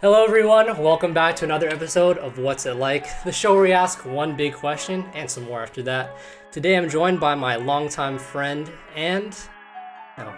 Hello, everyone. Welcome back to another episode of What's It Like, the show where we ask one big question and some more after that. Today, I'm joined by my longtime friend and... No,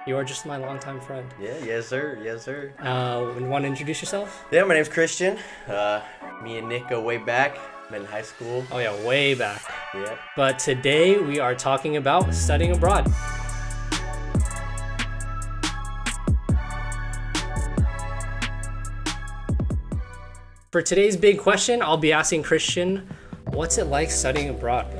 you are just my longtime friend. Yeah, yes, sir. Yes, sir. You want to introduce yourself? Yeah, my name's Christian. Me and Nick go way back. Met in high school. Oh, yeah, way back. Yeah. But today, we are talking about studying abroad. For today's big question, I'll be asking Christian, what's it like studying abroad?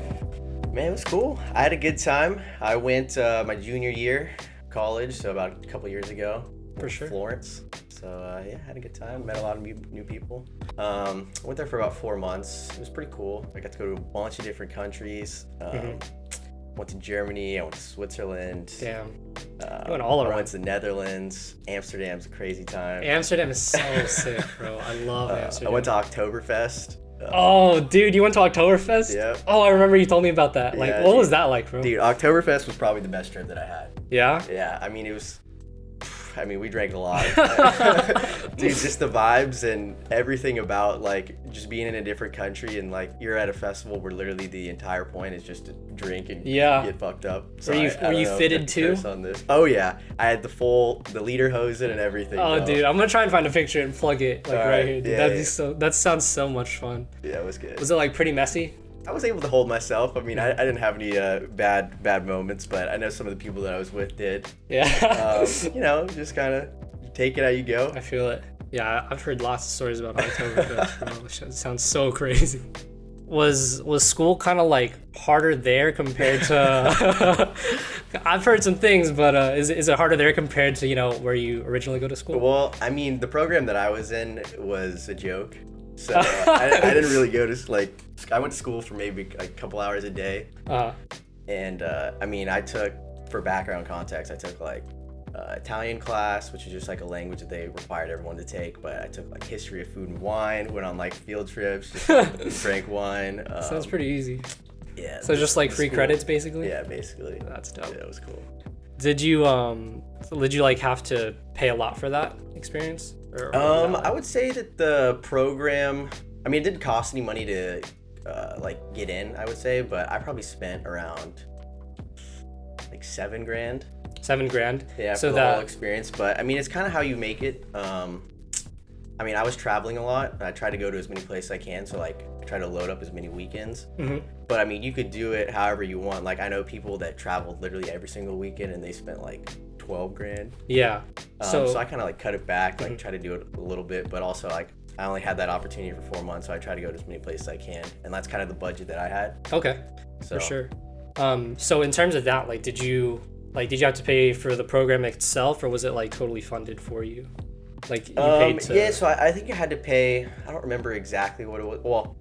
Man, it was cool. I had a good time. I went my junior year of college, so about a couple years ago. For sure. Florence. So, yeah, had a good time. Met a lot of new people. I went there for about 4 months. It was pretty cool. I got to go to a bunch of different countries. Went to Germany. I went to Switzerland. Damn. You went all around. I went to the Netherlands. Amsterdam's a crazy time. Amsterdam is so sick, bro. I love Amsterdam. I went to Oktoberfest. Oh, dude, you went to Oktoberfest? Yeah. Oh, I remember you told me about that. Like, Yeah, what dude. was that like, bro? Dude, Oktoberfest was probably the best trip that I had. Yeah? Yeah, we drank a lot. Dude, just the vibes and everything about, like, just being in a different country and, like, you're at a festival where literally the entire point is just to drink and get fucked up. So Were you fitted too? On this. Oh, yeah. I had the lederhosen and everything. Oh, bro. dude, I'm gonna try and find a picture and plug it, like, right here. Dude. Yeah, That sounds so much fun. Yeah, it was good. Was it, like, pretty messy? I was able to hold myself. I mean, I didn't have any bad moments, but I know some of the people that I was with did. Yeah. Just kind of take it how you go. I feel it. Yeah, I've heard lots of stories about Oktoberfest, bro. It sounds so crazy. Was school kind of like harder there compared to? I've heard some things, but is it harder there compared to where you originally go to school? Well, I mean, the program that I was in was a joke, so I didn't really go to I went to school for maybe a couple hours a day, and I took, for background context, I took Italian class, which is just like a language that they required everyone to take, but I took like history of food and wine, went on like field trips, just drank wine. Sounds pretty easy. Yeah. So just like free cool. credits basically? Yeah, basically. That's dope. Yeah, it was cool. Did you like have to pay a lot for that experience? Or I would say that the program, it didn't cost any money to get in, I would say, but I probably spent around like $7,000. $7,000. Yeah, so for the whole experience. But it's kind of how you make it. I was traveling a lot. I try to go to as many places as I can. So I try to load up as many weekends. Mm-hmm. But you could do it however you want. Like I know people that traveled literally every single weekend and they spent like $12,000. Yeah. So I kind of cut it back, try to do it a little bit, but also I only had that opportunity for 4 months, so I try to go to as many places as I can, and that's kind of the budget that I had. Okay. For sure. So in terms of that, did you have to pay for the program itself, or was it totally funded for you? You paid to... Yeah, so I think I had to pay. I don't remember exactly what it was. Well,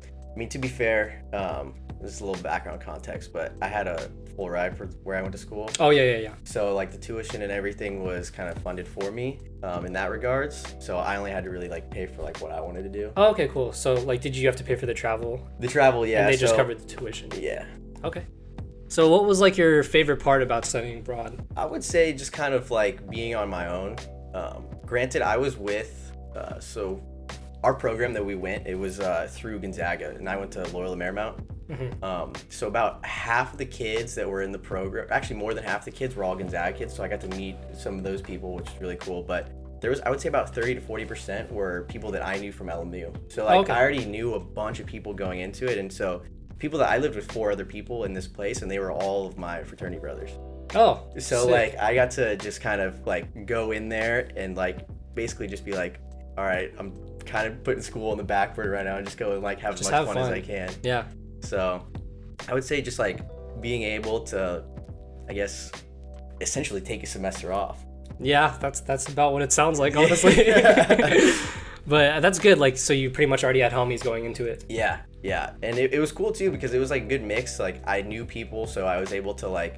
to be fair, this is a little background context, but I had a full ride for where I went to school. Oh, yeah. So the tuition and everything was kind of funded for me in that regards. So I only had to really pay for what I wanted to do. Oh, okay, cool. So did you have to pay for the travel? The travel, yeah. And they just covered the tuition? Yeah. Okay. So what was your favorite part about studying abroad? I would say just kind of being on my own. Granted, I was with, so our program that we went, it was through Gonzaga, and I went to Loyola Marymount. Mm-hmm. So about half of the kids that were in the program, actually more than half the kids were all Gonzaga kids, so I got to meet some of those people, which is really cool. But there was, I would say about 30 to 40% were people that I knew from LMU. So I already knew a bunch of people going into it, and so people that I lived with 4 other people in this place, and they were all of my fraternity brothers. Oh, so sick. I got to just kind of go in there and basically just be all right, I'm kind of putting school on the back burner right now and just go and have as much fun as I can. Yeah. So I would say just being able to, I guess, essentially take a semester off. Yeah, that's about what it sounds like, honestly. But that's good. So you pretty much already had homies going into it. Yeah. And it was cool too because it was a good mix. I knew people, so I was able to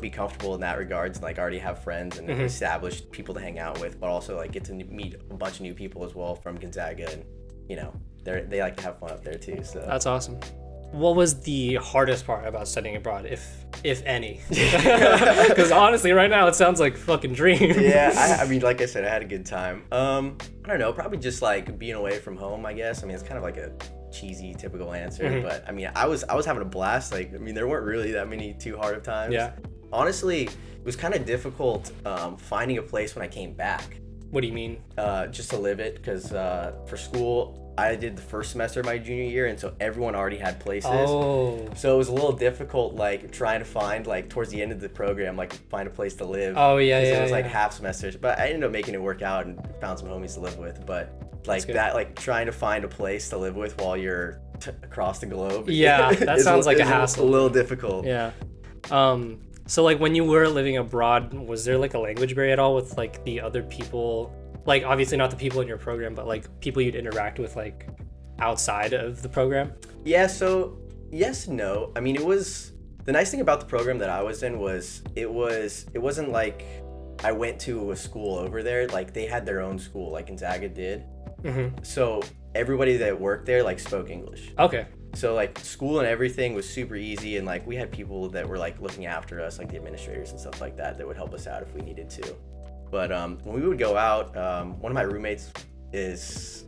be comfortable in that regards and already have friends and established people to hang out with, but also get to meet a bunch of new people as well from Gonzaga, and they like to have fun up there too. So that's awesome. what was the hardest part about studying abroad, if any? Because honestly, right now it sounds like fucking dream. Yeah, I mean, like I said, I had a good time. I don't know, probably just like being away from home, I guess. I mean, it's kind of like a cheesy, typical answer, but I mean, I was having a blast. Like, I mean, there weren't really that many too hard of times. Yeah. Honestly, it was kind of difficult finding a place when I came back. What do you mean? Just to live it, because for school, I did the first semester of my junior year, and so everyone already had places. Oh. So it was a little difficult, like, trying to find, like, towards the end of the program, like, find a place to live. Oh, yeah, yeah. It was, like, half semesters. But I ended up making it work out and found some homies to live with. But, like, that, like, trying to find a place to live with while you're across the globe. Yeah, that sounds like a hassle. A little difficult. Yeah. So, like, when you were living abroad, was there, like, a language barrier at all with, like, the other people? Like, obviously not the people in your program, but, like, people you'd interact with, like, outside of the program? Yeah, so, yes and no. I mean, the nice thing about the program that I was in was, it wasn't like I went to a school over there. Like, they had their own school, like Gonzaga did. So, everybody that worked there, like, spoke English. Okay. So, like, school and everything was super easy, and, like, we had people that were, like, looking after us, like the administrators and stuff like that would help us out if we needed to. But when we would go out, one of my roommates is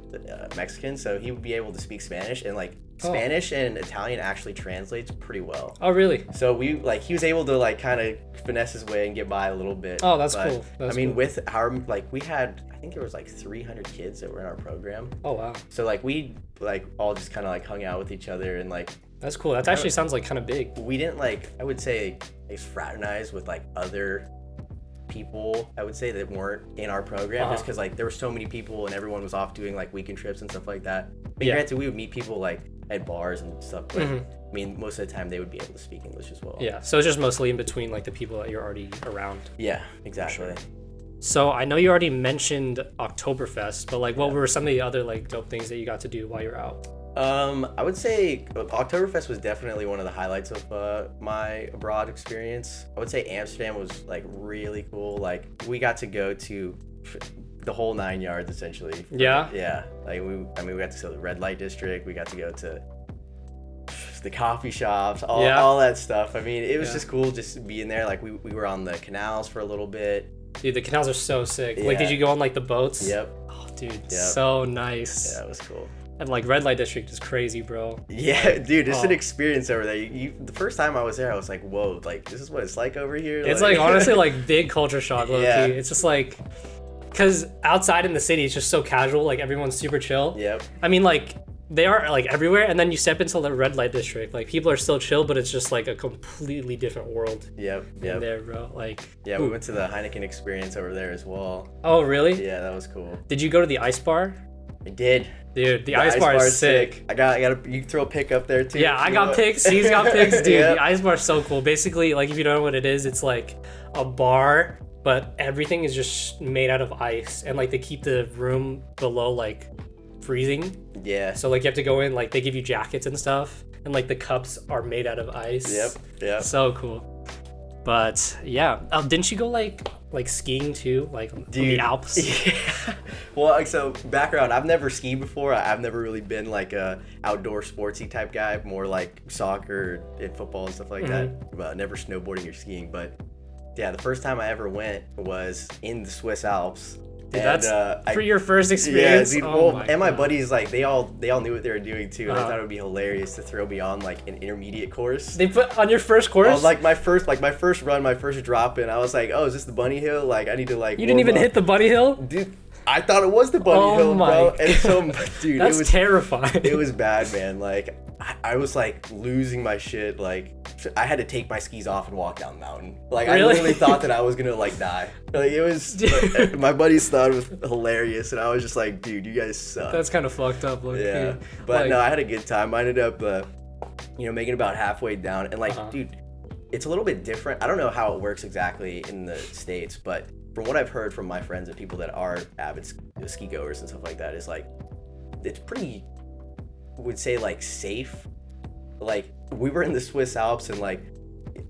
Mexican, so he would be able to speak Spanish, and, like, Spanish and Italian actually translates pretty well. Oh, really? So he was able to, like, kind of finesse his way and get by a little bit. Oh, that's cool. I mean, with our, like, we had, I think there was like 300 kids that were in our program. Oh, wow. So, like, we, like, all just kind of, like, hung out with each other, and, like, that's cool. That actually sounds like kind of big. We didn't, like, I would say, fraternize with, like, other people, I would say, that weren't in our program, just because, like, there were so many people and everyone was off doing, like, weekend trips and stuff like that. But granted, we would meet people, like, at bars and stuff, but I mean, most of the time they would be able to speak English as well. Yeah, so it's just mostly in between, like, the people that you're already around. Yeah, exactly. Sure. So I know you already mentioned Oktoberfest, but, like, what were some of the other, like, dope things that you got to do while you're out? I would say Oktoberfest was definitely one of the highlights of my abroad experience. I would say Amsterdam was, like, really cool. Like, we got to go to the whole 9 yards, essentially. Yeah? Yeah. Like, we got to go to the red light district. We got to go to the coffee shops, all that stuff. I mean, it was just cool just being there. Like, we were on the canals for a little bit. Dude, the canals are so sick. Yeah. Like, did you go on, like, the boats? Yep. Oh, dude, so nice. Yeah, it was cool. And, like, red light district is crazy, bro. Yeah, dude, it's an experience over there. The first time I was there, I was like, whoa, like, this is what it's like over here? It's, like, honestly, like, big culture shock, low-key. It's just, like, because outside in the city, it's just so casual. Like, everyone's super chill. Yep. I mean, like, they are, like, everywhere, and then you step into the red light district. Like, people are still chill, but it's just, like, a completely different world. Yep. In there, bro. Like, yeah, we went to the Heineken experience over there as well. Oh, really? Yeah, that was cool. Did you go to the ice bar? I did. Dude, the ice bar is sick. I got you can throw a pic up there too. Yeah, I got pics. He's got pics, dude. The ice bar is so cool. Basically, like, if you don't know what it is, it's like a bar, but everything is just made out of ice, and, like, they keep the room below, like, freezing. Yeah. So, like, you have to go in, like, they give you jackets and stuff, and, like, the cups are made out of ice. Yep. So cool. But yeah, didn't you go like skiing too, like in the Alps? Yeah. Well, like, so background, I've never skied before. I've never really been like a outdoor sportsy type guy, more like soccer and football and stuff like that. But never snowboarding or skiing. But yeah, the first time I ever went was in the Swiss Alps. Dude, that's for your first experience. Yeah, dude, my buddies, like, they all knew what they were doing too. And I thought it would be hilarious to throw me on, like, an intermediate course. They put on your first course? On, like, my first run, my first drop in. I was like, oh, is this the bunny hill? Like, I need to, like, you didn't even hit the bunny hill, dude. I thought it was the bunny hill, bro. And so, dude, that's it was terrifying. It was bad, man. Like, I was, like, losing my shit. Like, I had to take my skis off and walk down the mountain. Like, really? I literally thought that I was gonna, like, die. Like, it was, like, my buddies thought it was hilarious, and I was just like, dude, you guys suck. That's kind of fucked up, look. Yeah, but like, no, I had a good time. I ended up, making about halfway down, and, like, dude, it's a little bit different. I don't know how it works exactly in the States, but from what I've heard from my friends and people that are avid ski goers and stuff like that, is, like, it's pretty, I would say, like, safe. Like, we were in the Swiss Alps, and, like,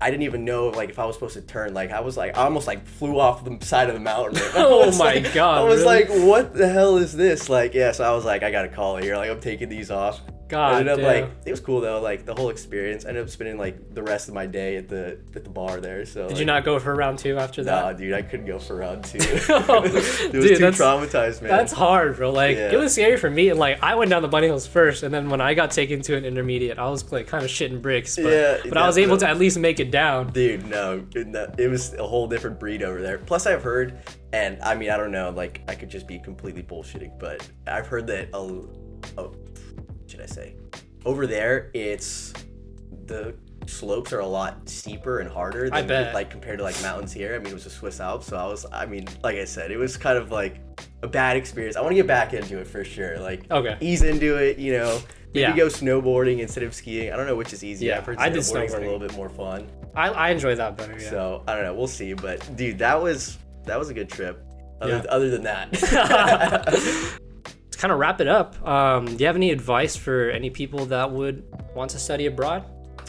I didn't even know, like, if I was supposed to turn. Like, I almost, like, flew off the side of the mountain. Oh my God. I was really? Like, what the hell is this? Like, yeah, so I was like, I gotta call it here. Like, I'm taking these off. God ended up damn. like it was cool though, like the whole experience. I ended up spending like the rest of my day at the bar there. So Did like, you not go for round 2 after that? Nah, dude, I couldn't go for round 2. Dude, it was too traumatized, man. That's hard, bro. Like Yeah. it was scary for me, and like I went down the bunny hills first, and then when I got taken to an intermediate, I was like kind of shitting bricks, but, I was able to at least make it down. Dude, no, it was a whole different breed over there. Plus, I've heard, and I mean, I don't know, like I could just be completely bullshitting, but I've heard that what should I say? Over there, the slopes are a lot steeper and harder than like compared to like mountains here. I mean, it was the Swiss Alps, so like I said, it was kind of like a bad experience. I want to get back into it for sure. Like, ease into it, you know. Maybe go snowboarding instead of skiing. I don't know which is easier. Yeah, I've heard I did snowboarding's a snowboarding. little bit more fun. I enjoy that better. Yeah. So I don't know. We'll see. But dude, that was a good trip. Other than that. To kind of wrap it up, do you have any advice for any people that would want to study abroad?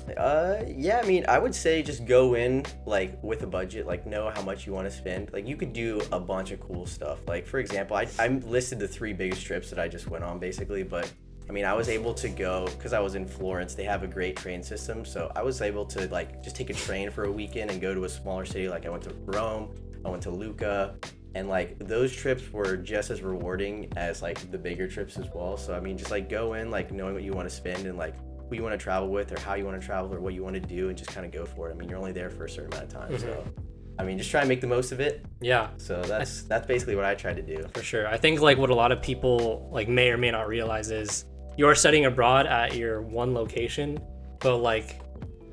Yeah, I mean, I would say just go in like with a budget, like know how much you want to spend. Like you could do a bunch of cool stuff. Like for example, I listed the 3 biggest trips that I just went on basically, but I mean, I was able to go because I was in Florence. They have a great train system, so I was able to like just take a train for a weekend and go to a smaller city. Like I went to Rome, I went to Lucca, and like those trips were just as rewarding as like the bigger trips as well. So I mean, just like go in like knowing what you want to spend and like who you want to travel with or how you want to travel or what you want to do, and just kind of go for it. I mean, you're only there for a certain amount of time, so I mean, just try and make the most of it. Yeah. So that's basically what I tried to do. For sure. I think like what a lot of people like may or may not realize is you're studying abroad at your one location, but like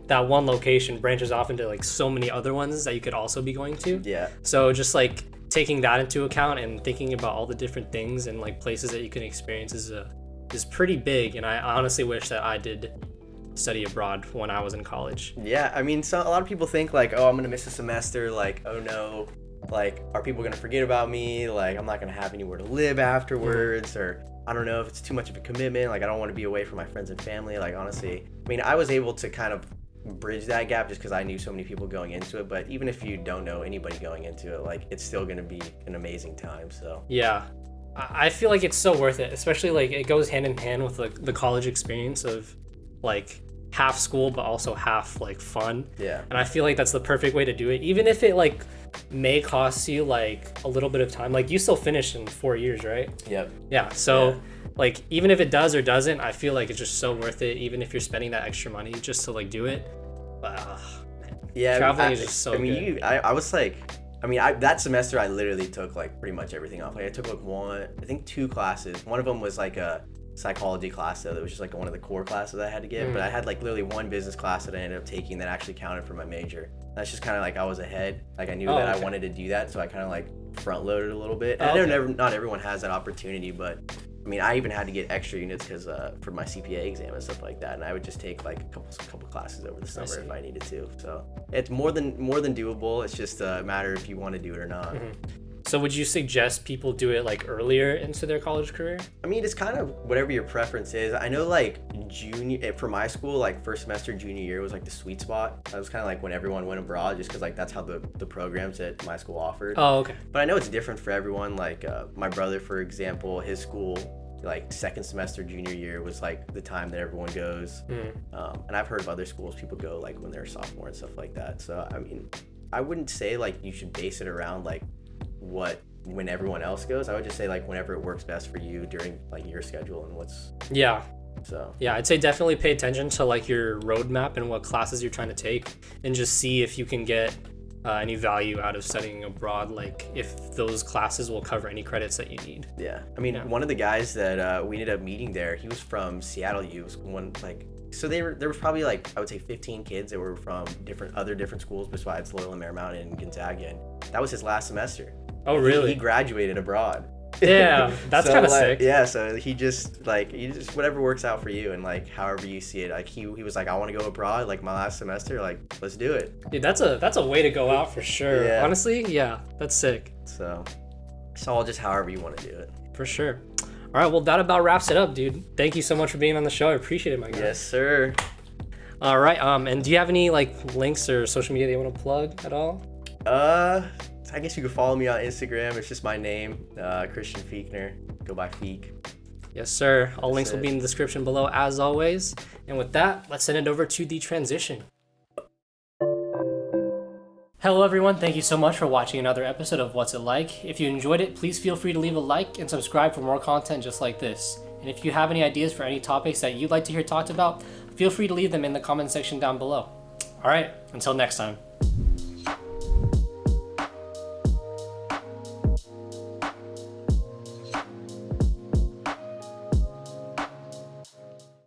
that one location branches off into like so many other ones that you could also be going to. Yeah. So just like taking that into account and thinking about all the different things and like places that you can experience is pretty big. And I honestly wish that I did study abroad when I was in college. Yeah, I mean, so a lot of people think like, oh, I'm gonna miss a semester. Like, oh no, like, are people gonna forget about me? Like, I'm not gonna have anywhere to live afterwards, or I don't know if it's too much of a commitment. Like, I don't want to be away from my friends and family. Like, honestly, I mean, I was able to kind of bridge that gap just because I knew so many people going into it. But even if you don't know anybody going into it, like, it's still gonna be an amazing time. So yeah, I feel like it's so worth it, especially like it goes hand in hand with like the college experience of like half school but also half like fun. Yeah. And I feel like that's the perfect way to do it, even if it like may cost you like a little bit of time. Like you still finish in 4 years, right? Yep. Yeah, so like even if it does or doesn't, I feel like it's just so worth it, even if you're spending that extra money just to like do it. But man, yeah, traveling is just so I mean, good. I was like, I mean, that semester I literally took like pretty much everything off. Like I took like 2 classes. One of them was like a psychology class though, that was just like one of the core classes I had to get. But I had like literally one business class that I ended up taking that actually counted for my major. That's just kind of like I was ahead. Like I knew that I wanted to do that, so I kind of like front loaded a little bit. And I know not everyone has that opportunity, but I mean, I even had to get extra units because for my CPA exam and stuff like that, and I would just take like a couple classes over the summer if I needed to. So it's more than doable. It's just a matter if you want to do it or not. So would you suggest people do it like earlier into their college career? I mean, it's kind of whatever your preference is. I know like for my school, like first semester junior year was like the sweet spot. That was kind of like when everyone went abroad, just because like that's how the programs at my school offered. Oh, okay. But I know it's different for everyone. Like my brother, for example, his school, like second semester junior year was like the time that everyone goes. And I've heard of other schools, people go like when they're a sophomore and stuff like that. So I mean, I wouldn't say like you should base it around like when everyone else goes. I would just say like whenever it works best for you during like your schedule and what's I'd say definitely pay attention to like your roadmap and what classes you're trying to take, and just see if you can get any value out of studying abroad, like if those classes will cover any credits that you need. I mean, one of the guys that we ended up meeting there, he was from Seattle U. So there was probably like, I would say 15 kids that were from different schools besides Loyola Marymount and Gonzaga, and that was his last semester. Oh, really? He graduated abroad. Yeah, that's kind of sick. Yeah, so he just whatever works out for you and like however you see it. Like he was like, I want to go abroad, like my last semester, like let's do it. Dude, that's a way to go out for sure. Yeah. Honestly, yeah, that's sick. So it's all just however you want to do it. For sure. All right, well that about wraps it up, dude. Thank you so much for being on the show. I appreciate it, my guy. Yes, sir. All right, and do you have any like links or social media that you want to plug at all? I guess you could follow me on Instagram. It's just my name, Christian Fiekner. Go by Feek. Yes, sir. All links will it. be in the description below as always. And with that, let's send it over to the transition. Hello everyone, thank you so much for watching another episode of What's It Like. If you enjoyed it, please feel free to leave a like and subscribe for more content just like this. And if you have any ideas for any topics that you'd like to hear talked about, feel free to leave them in the comment section down below. Alright, until next time.